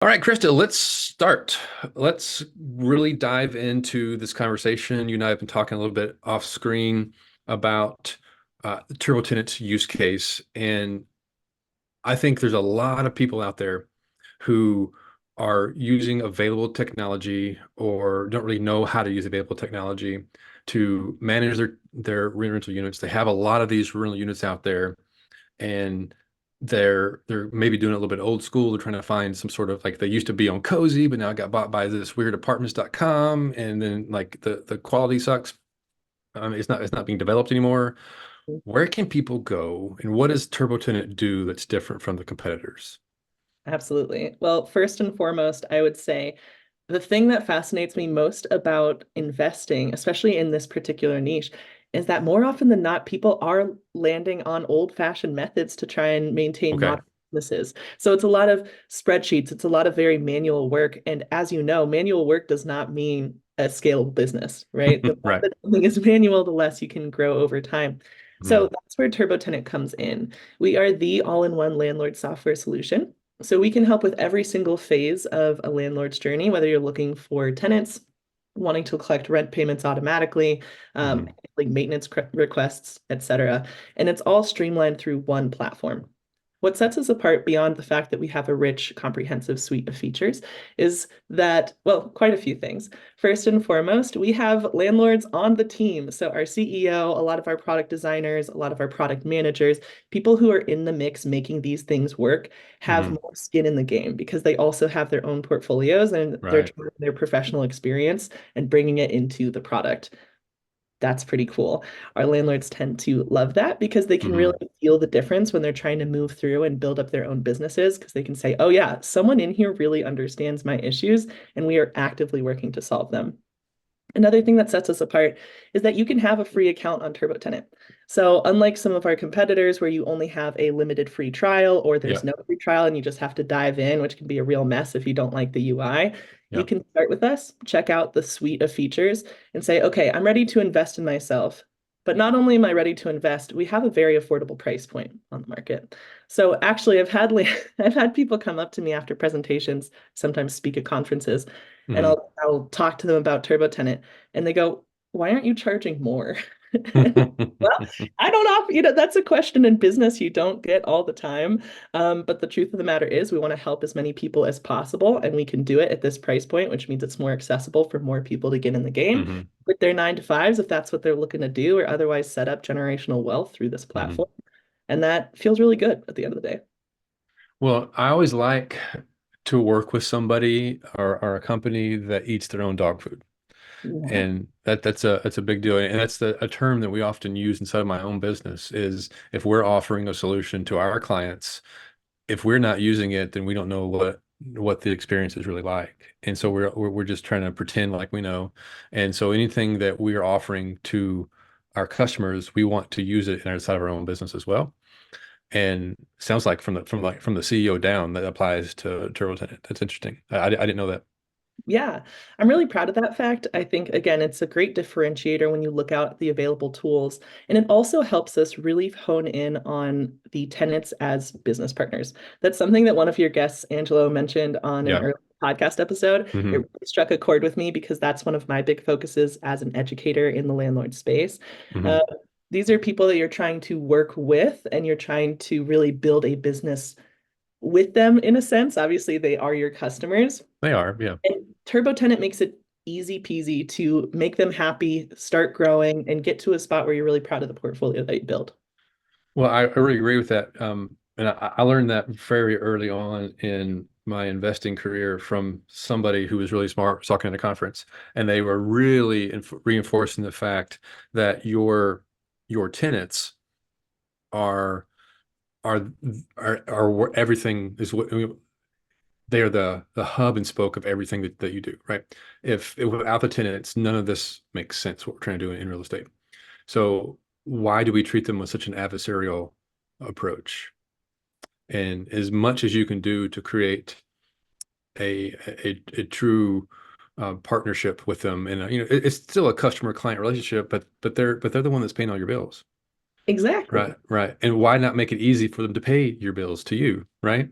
All right, Krista, let's start. Let's really dive into this conversation. You and I have been talking a little bit off screen about the Turbo Tenant's use case. And I think there's a lot of people out there who are using available technology or don't really know how to use available technology to manage their rental units. They have a lot of these rental units out there, and they're maybe doing it a little bit old school. They're trying to find some sort of, like, they used to be on Cozy, but now it got bought by this weird apartments.com, and then like the quality sucks. It's not being developed anymore. Where can people go, and what does Turbo Tenant do that's different from the competitors? Absolutely. Well, first and foremost, I would say the thing that fascinates me most about investing, especially in this particular niche, is that more often than not, people are landing on old-fashioned methods to try and maintain Okay. modern businesses. So it's a lot of spreadsheets, it's a lot of very manual work. And as you know, manual work does not mean a scalable business, right? The more Right. that something is manual, the less you can grow over time. So Mhm. that's where TurboTenant comes in. We are the all-in-one landlord software solution. So we can help with every single phase of a landlord's journey, whether you're looking for tenants, wanting to collect rent payments automatically, Mhm. like maintenance requests, etc. And it's all streamlined through one platform. What sets us apart beyond the fact that we have a rich, comprehensive suite of features is that, well, quite a few things. First and foremost, we have landlords on the team. So our CEO, a lot of our product designers, a lot of our product managers, people who are in the mix making these things work have Mhm. more skin in the game because they also have their own portfolios and they're Right. trying their professional experience and bringing it into the product. That's pretty cool. Our landlords tend to love that because they can really Mhm. feel the difference when they're trying to move through and build up their own businesses because they can say, oh, yeah, someone in here really understands my issues and we are actively working to solve them. Another thing that sets us apart is that you can have a free account on Turbo Tenant. So, unlike some of our competitors where you only have a limited free trial or Yeah. there's no free trial and you just have to dive in, which can be a real mess if you don't like the UI, you Yeah. can start with us, check out the suite of features, and say, okay, I'm ready to invest in myself. But not only am I ready to invest, we have a very affordable price point on the market. So actually, I've had people come up to me after presentations, sometimes speak at conferences, and Mhm. I'll talk to them about Turbo Tenant, and they go, "Why aren't you charging more?" Well, I don't offer, that's a question in business you don't get all the time. But the truth of the matter is, we want to help as many people as possible, and we can do it at this price point, which means it's more accessible for more people to get in the game Mhm. with their 9 to 5s, if that's what they're looking to do, or otherwise set up generational wealth through this Mhm. platform. And that feels really good at the end of the day. Well, I always like to work with somebody or a company that eats their own dog food. Yeah. And that's a big deal. And that's a term that we often use inside of my own business is, if we're offering a solution to our clients, if we're not using it, then we don't know what the experience is really like. And so we're just trying to pretend like we know. And so anything that we are offering to our customers, we want to use it in our side of our own business as well. And sounds like from the CEO down, that applies to TurboTenant. That's interesting. I didn't know that. Yeah, I'm really proud of that fact. I think, again, it's a great differentiator when you look out at the available tools. And it also helps us really hone in on the tenants as business partners. That's something that one of your guests, Angelo, mentioned on an Yeah. early podcast episode. It Hmm. really struck a chord with me because that's one of my big focuses as an educator in the landlord space. Uh, Hmm. these are people that you're trying to work with and you're trying to really build a business with them in a sense. Obviously, they are your customers. They are. Yeah. And Turbo Tenant makes it easy peasy to make them happy, start growing, and get to a spot where you're really proud of the portfolio that you build. Well, I really agree with that. And I learned that very early on in my investing career from somebody who was really smart, was talking at a conference, and they were really reinforcing the fact that your tenants are are are where everything is. What I mean, they are the hub and spoke of everything that you do, right? If without the tenants, none of this makes sense. What we're trying to do in real estate. So why do we treat them with such an adversarial approach? And as much as you can do to create a true partnership with them, and it's still a customer client relationship, but they're the one that's paying all your bills, right? Exactly. Right. And why not make it easy for them to pay your bills to you, right?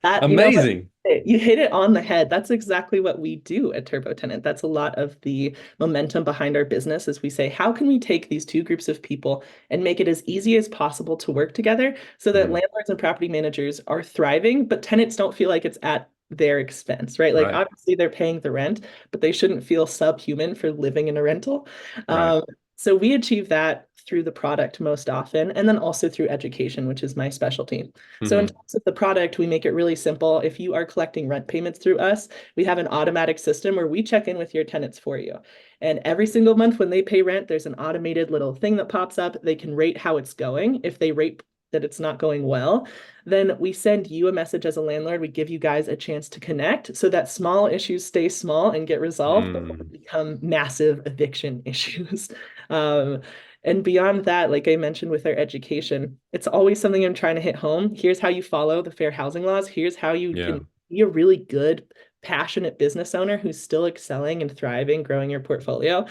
That, Amazing. you hit it on the head. That's exactly what we do at Turbo Tenant. That's a lot of the momentum behind our business is we say, how can we take these two groups of people and make it as easy as possible to work together so that Mhm. landlords and property managers are thriving, but tenants don't feel like it's at their expense, right? Like Right. obviously they're paying the rent, but they shouldn't feel subhuman for living in a rental. Right. So we achieve that through the product most often, and then also through education, which is my specialty. So in Hmm. terms of the product, we make it really simple. If you are collecting rent payments through us, we have an automatic system where we check in with your tenants for you. And every single month when they pay rent, there's an automated little thing that pops up. They can rate how it's going. If they rate that it's not going well, then we send you a message as a landlord. We give you guys a chance to connect so that small issues stay small and get resolved, but Mm. become massive eviction issues. Um, and beyond that, like I mentioned with our education, it's always something I'm trying to hit home. Here's how you follow the fair housing laws. Here's how you Yeah. can be a really good, passionate business owner who's still excelling and thriving, growing your portfolio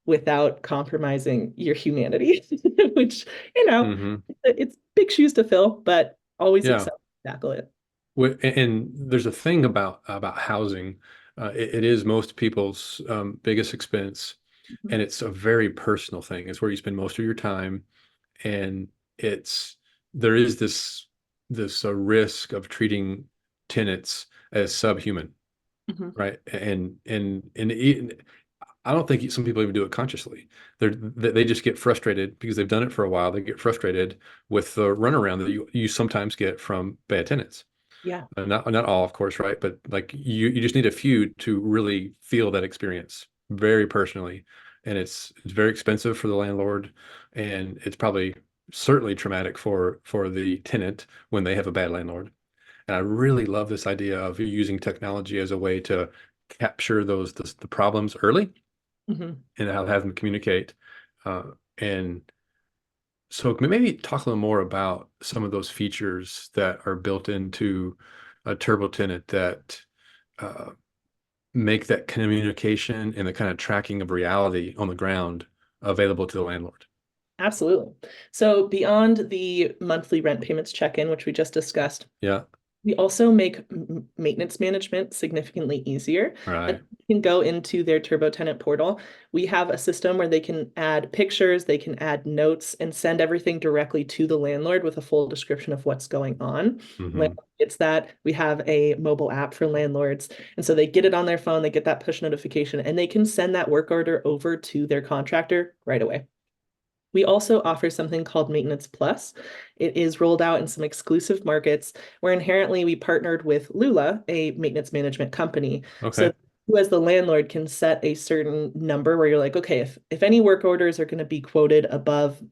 without compromising your humanity, which, you know, Hmm. it's big shoes to fill, but always Yeah. excited to tackle it. And there's a thing about housing. It is most people's biggest expense, and it's a very personal thing. It's where you spend most of your time, and it's there is this risk of treating tenants as subhuman, Mhm. right? I don't think some people even do it consciously. They just get frustrated because they've done it for a while. They get frustrated with the runaround that you sometimes get from bad tenants. Yeah, Not all, of course, right? But like you just need a few to really feel that experience very personally, and it's very expensive for the landlord, and it's probably certainly traumatic for the tenant when they have a bad landlord. And I really love this idea of using technology as a way to capture the problems early hmm, and how to have them communicate. And so can we maybe talk a little more about some of those features that are built into a turbo tenant that uh, make that communication and the kind of tracking of reality on the ground available to the landlord? absolutely. So beyond the monthly rent payments check-in, which we just discussed, Yeah. we also make maintenance management significantly easier. And Right. you can go into their Turbo Tenant portal. We have a system where they can add pictures, they can add notes, and send everything directly to the landlord with a full description of what's going on. Hmm. Landlord gets that. We have a mobile app for landlords. And so they get it on their phone, they get that push notification, and they can send that work order over to their contractor right away. We also offer something called Maintenance Plus. It is rolled out in some exclusive markets where inherently we partnered with Lula, a maintenance management company. So Okay. you as the landlord can set a certain number where you're like, okay, if any work orders are going to be quoted above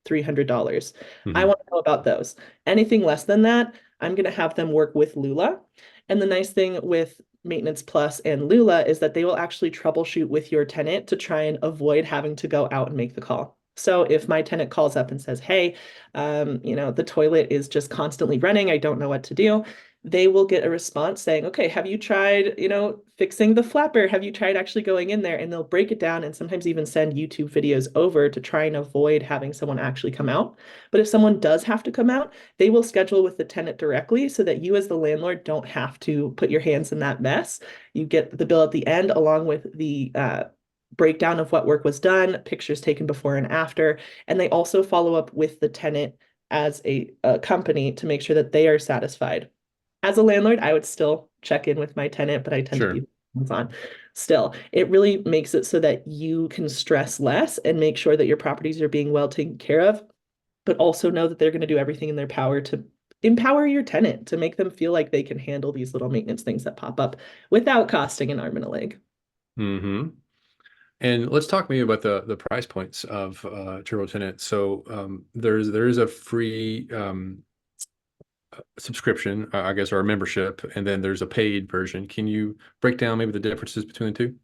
$300, I Hmm. want to know about those. Anything less than that, I'm going to have them work with Lula. And the nice thing with Maintenance Plus and Lula is that they will actually troubleshoot with your tenant to try and avoid having to go out and make the call. So if my tenant calls up and says, "Hey, the toilet is just constantly running. I don't know what to do," they will get a response saying, "Okay, have you tried, fixing the flapper? Have you tried actually going in there?" And they'll break it down and sometimes even send YouTube videos over to try and avoid having someone actually come out. But if someone does have to come out, they will schedule with the tenant directly so that you as the landlord don't have to put your hands in that mess. You get the bill at the end along with the breakdown of what work was done, pictures taken before and after, and they also follow up with the tenant as a company to make sure that they are satisfied. As a landlord, I would still check in with my tenant, but I tend to Sure. be hands-on. Still, it really makes it so that you can stress less and make sure that your properties are being well taken care of, but also know that they're going to do everything in their power to empower your tenant to make them feel like they can handle these little maintenance things that pop up without costing an arm and a leg. Hmm. And let's talk maybe about the price points of turbo tenant. So there is a free subscription, I guess, or a membership, and then there's a paid version. Can you break down maybe the differences between the two?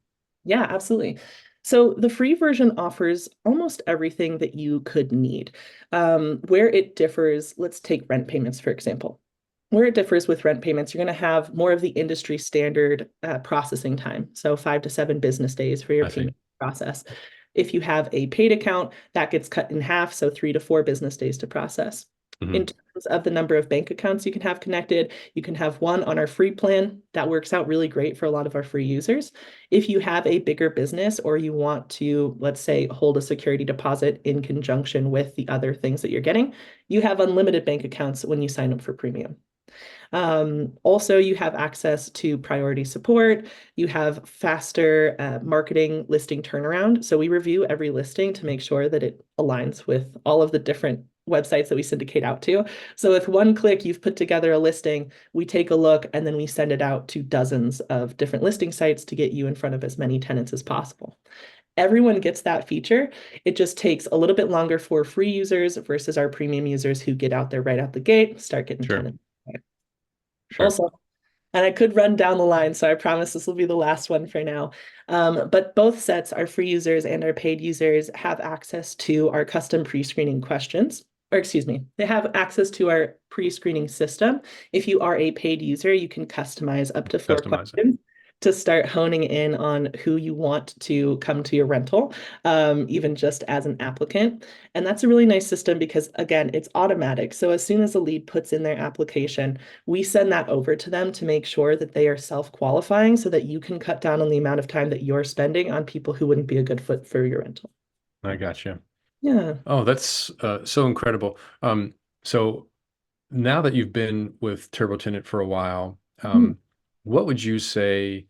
Yeah, absolutely. So the free version offers almost everything that you could need. Where it differs, let's take rent payments, for example. Where it differs with rent payments, you're going to have more of the industry standard processing time. So 5 to 7 business days for your I see. payment process. If you have a paid account, that gets cut in half, so 3 to 4 business days to process. Hmm. In terms of the number of bank accounts you can have connected, you can have one on our free plan. That works out really great for a lot of our free users. If you have a bigger business or you want to, let's say, hold a security deposit in conjunction with the other things that you're getting, you have unlimited bank accounts when you sign up for premium. Also, you have access to priority support. You have faster marketing listing turnaround. So we review every listing to make sure that it aligns with all of the different websites that we syndicate out to. So with one click, you've put together a listing, we take a look, and then we send it out to dozens of different listing sites to get you in front of as many tenants as possible. Everyone gets that feature. It just takes a little bit longer for free users versus our premium users who get out there right out the gate, start getting Sure. tenants. Sure. Also, and I could run down the line, so I promise this will be the last one for now. But both sets, our free users and our paid users, have access to our custom pre-screening questions. Or excuse me, they have access to our pre-screening system. If you are a paid user, you can customize up to 4 Customize it. questions to start honing in on who you want to come to your rental, even just as an applicant. And that's a really nice system because, again, it's automatic. So as soon as a lead puts in their application, we send that over to them to make sure that they are self-qualifying so that you can cut down on the amount of time that you're spending on people who wouldn't be a good fit for your rental. I got you. Yeah. Oh, that's so incredible. So now that you've been with Turbo Tenant for a while, Mm, what would you say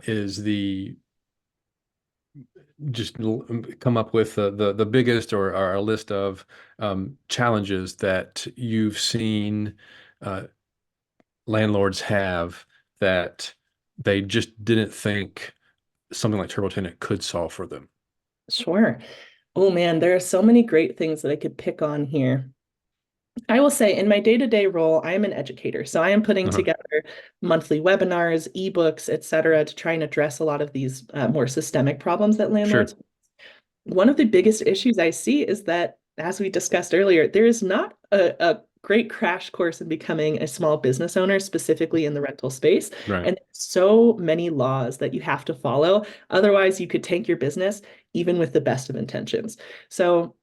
is the just come up with the biggest or a list of challenges that you've seen uh, landlords have that they just didn't think something like Turbo Tenant could solve for them? sure. Oh man, there are so many great things that I could pick on here. I will say in my day-to-day role, I am an educator. So I am putting Uh-huh. together monthly webinars, ebooks, et cetera, to try and address a lot of these more systemic problems that Sure. landlords. One of the biggest issues I see is that, as we discussed earlier, there is not a great crash course in becoming a small business owner, specifically in the rental space. Right. And so many laws that you have to follow. Otherwise, you could tank your business, even with the best of intentions. So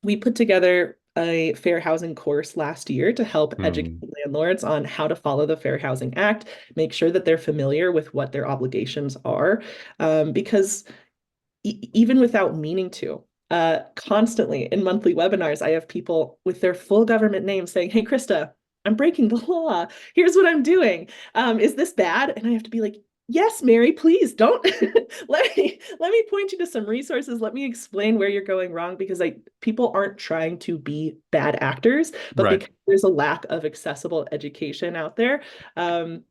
we put together a fair housing course last year to help educate Hmm. landlords on how to follow the Fair Housing Act, make sure that they're familiar with what their obligations are, because even without meaning to. Constantly in monthly webinars, I have people with their full government name saying, "Hey, Krista, I'm breaking the law. Here's what I'm doing. Is this bad?" And I have to be like, "Yes, Mary, please don't let me point you to some resources. Let me explain where you're going wrong because people aren't trying to be bad actors, but Right. because there's a lack of accessible education out there,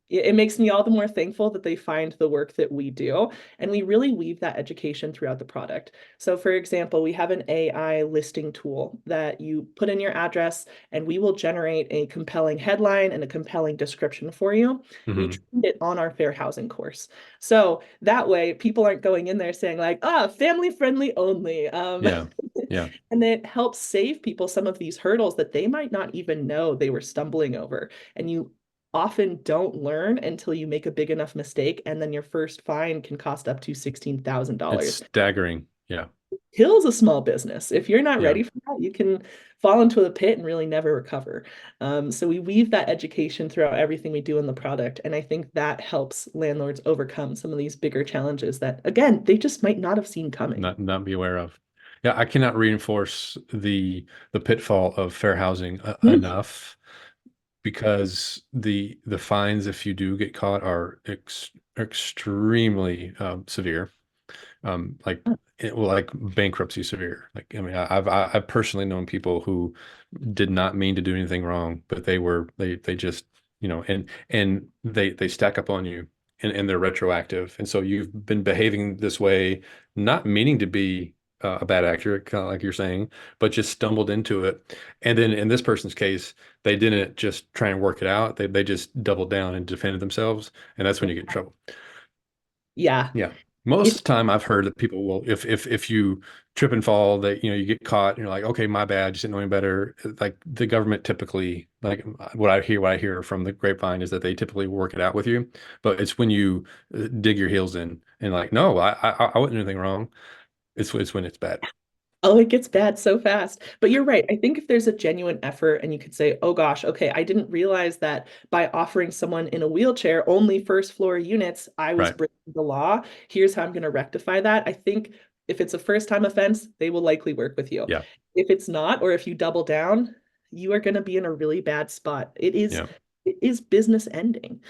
it makes me all the more thankful that they find the work that we do. And we really weave that education throughout the product. So, for example, we have an AI listing tool that you put in your address, and we will generate a compelling headline and a compelling description for you. We Hmm. trained it on our fair housing course. So that way, people aren't going in there saying, like, family friendly only. Yeah. Yeah. And it helps save people some of these hurdles that they might not even know they were stumbling over. And you often don't learn until you make a big enough mistake, and then your first fine can cost up to It's $16,000. staggering. Yeah. Kills a small business. If you're not Yeah. ready for that, you can fall into a pit and really never recover. So we weave that education throughout everything we do in the product, and I think that helps landlords overcome some of these bigger challenges that, again, they just might not have seen coming. Not be aware of. Yeah, I cannot reinforce the pitfall of fair housing Mm. enough because the fines if you do get caught are extremely severe. Like well, like bankruptcy severe. Like I mean, I've personally known people who did not mean to do anything wrong, but they just and they stack up on you and they're retroactive. And so you've been behaving this way, not meaning to be a bad actor, kind of like you're saying, but just stumbled into it. And then in this person's case, they didn't just try and work it out. They just doubled down and defended themselves, and that's when you get in trouble. Yeah. Yeah. Most If of the time I've heard that people will, if you trip and fall, that you get caught and you're like, okay, my bad, just didn't know any better. Like the government typically, like what I hear from the grapevine is that they typically work it out with you. But it's when you dig your heels in and like, no, I wouldn't do anything wrong. It's when it's bad. Oh, it gets bad so fast. But you're right. I think if there's a genuine effort and you could say, oh gosh, okay, I didn't realize that by offering someone in a wheelchair only first floor units, I was Right. breaking the law. Here's how I'm going to rectify that. I think if it's a first time offense, they will likely work with you. Yeah. If it's not, or if you double down, you are going to be in a really bad spot. Yeah. It is business ending,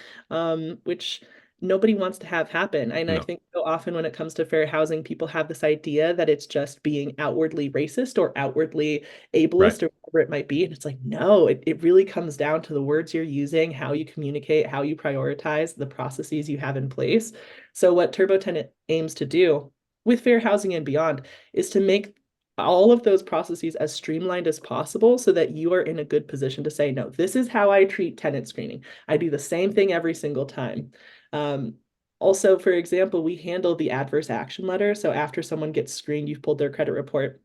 which nobody wants to have happen. And I No. think so often when it comes to fair housing, people have this idea that it's just being outwardly racist or outwardly Right. ableist or whatever it might be. And it's like, no, it really comes down to the words you're using, how you communicate, how you prioritize, the processes you have in place. So what Turbo Tenant aims to do with fair housing and beyond is to make all of those processes as streamlined as possible so that you are in a good position to say, no, this is how I treat tenant screening. I do the same thing every single time. Um, Also, for example, we handle the adverse action letter. So after someone gets screened, you've pulled their credit report.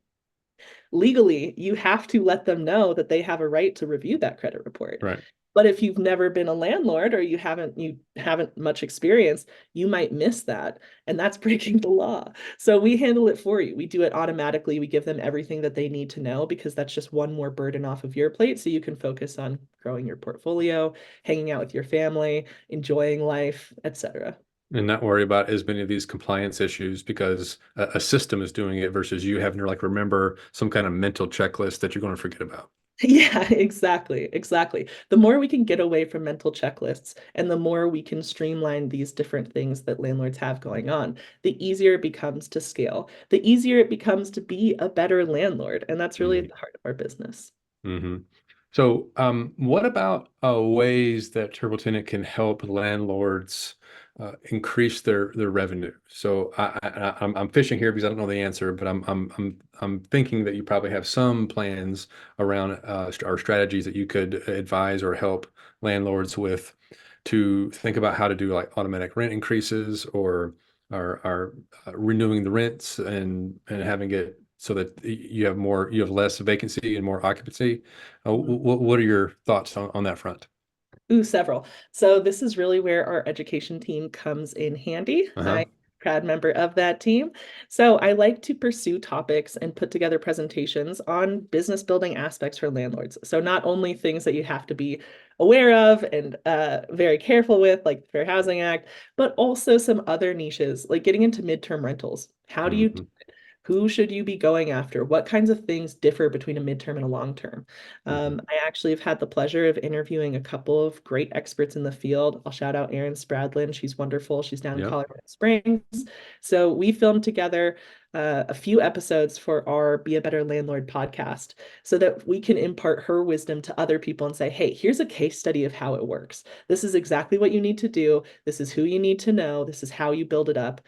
Legally, you have to let them know that they have a right to review that credit report. Right. But if you've never been a landlord or you haven't much experience, you might miss that, and that's breaking the law. So we handle it for you. We do it automatically. We give them everything that they need to know because that's just one more burden off of your plate so you can focus on growing your portfolio, hanging out with your family, enjoying life, etc. And not worry about as many of these compliance issues because a system is doing it versus you having to like remember some kind of mental checklist that you're going to forget about. Yeah, exactly. Exactly. The more we can get away from mental checklists and the more we can streamline these different things that landlords have going on, the easier it becomes to scale, the easier it becomes to be a better landlord. And that's really at the heart of our business. Mm-hmm. So, what about ways that Turbo Tenant can help landlords increase their revenue? So, I'm fishing here because I don't know the answer, but I'm thinking that you probably have some plans around or strategies that you could advise or help landlords with to think about how to do like automatic rent increases or renewing the rents and having it so that you have less vacancy and more occupancy. What are your thoughts on that front? Ooh, several. So this is really where our education team comes in handy. I'm Uh-huh. a proud member of that team. So I like to pursue topics and put together presentations on business building aspects for landlords. So not only things that you have to be aware of and very careful with, like the Fair Housing Act, but also some other niches, like getting into midterm rentals. How do you Hmm. who should you be going after? What kinds of things differ between a midterm and a long term? Hmm. I actually have had the pleasure of interviewing a couple of great experts in the field. I'll shout out Erin Spradlin. She's wonderful. She's down in Yep. Colorado Springs. So we filmed together a few episodes for our Be a Better Landlord podcast so that we can impart her wisdom to other people and say, hey, here's a case study of how it works. This is exactly what you need to do. This is who you need to know. This is how you build it up.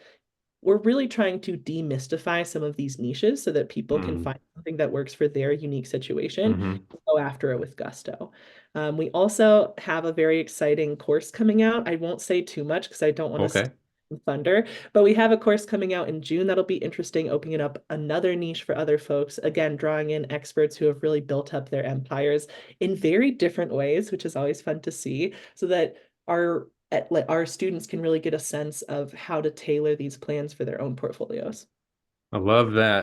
We're really trying to demystify some of these niches so that people can Mm-hmm. find something that works for their unique situation Hmm. and go after it with gusto. We also have a very exciting course coming out. I won't say too much because I don't want to steal Okay. thunder, but we have a course coming out in June that'll be interesting, opening up another niche for other folks. Again, drawing in experts who have really built up their empires in very different ways, which is always fun to see, so that our students can really get a sense of how to tailor these plans for their own portfolios. I love that.